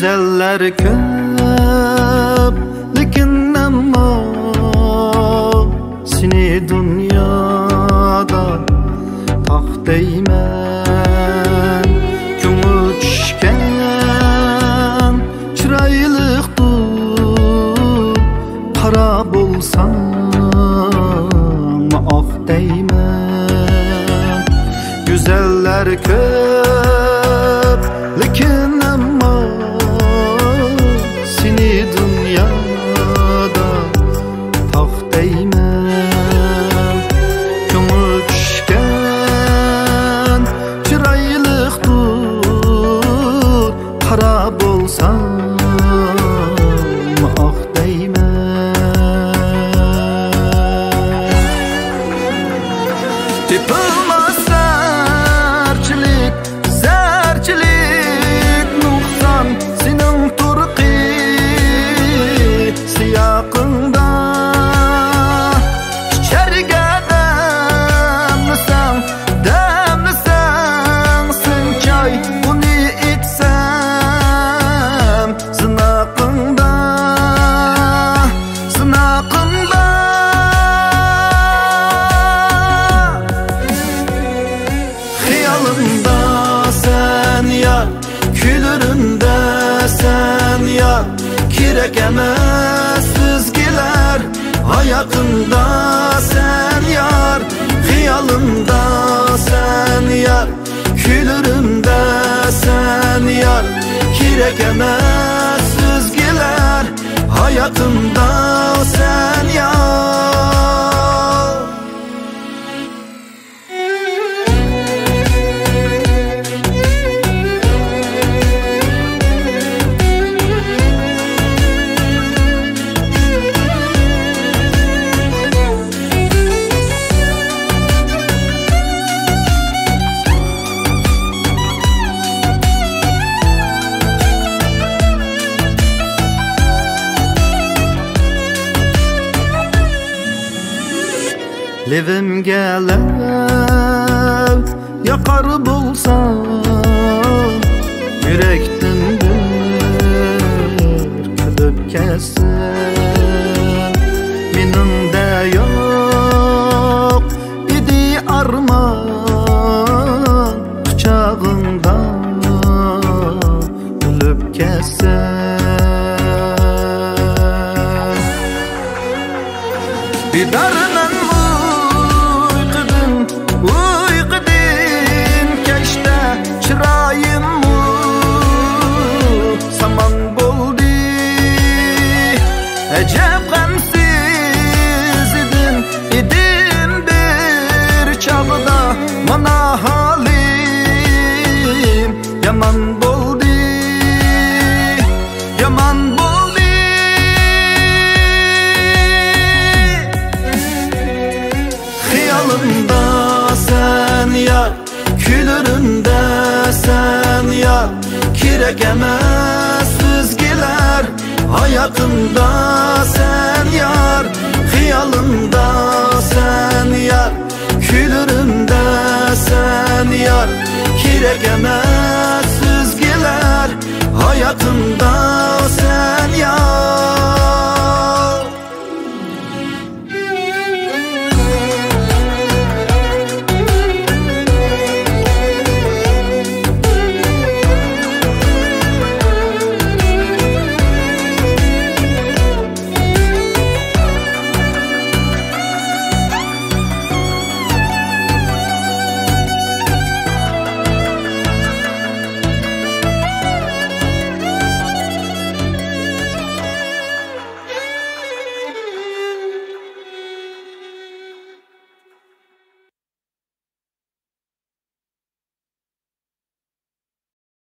Güzeller köp, lekin ammo seni dünyada taxt deyman. Ko'ngil tushgan chiroyliqdir, qara bo'lsang oq deyman. Güzeller köp, lekin ammo seni dünyada taxt deyman. Ko'ngil tushgan chiroyliqdir, qara bo'lsang oq deyman. Tepilmas zarchilik nuqson sening turqi siyaqingda. Icharga damlasang sen choy uni ichsam sinaqingda. Xiyolimda sen yar, külüründe sen yar, kerak emas sözgiler. Hayatımda sen yar, xiyolimda sen yar, külürümde sen yar, kerak emas sözgiler. Hayatımda sen yar. Levimge lev yakar bulsam, yürekten bir kılıp kessin. Mening de yok idi arman, kuchag'ingda kılıp kessin. Bidarman uyqidin kechda chiroyimmu saman bo'ldi. Ajab g'amsiz edim bir chog'da, mana holim yomon bo'ldi, yomon bo'ldi. Xiyolimda sen yar, külüründe sen yar, kerak emas sözgiler. Hayatımda sen yar, xiyolimda sen yar, külürümde sen yar, kerak emas sözgiler. Hayatımda sen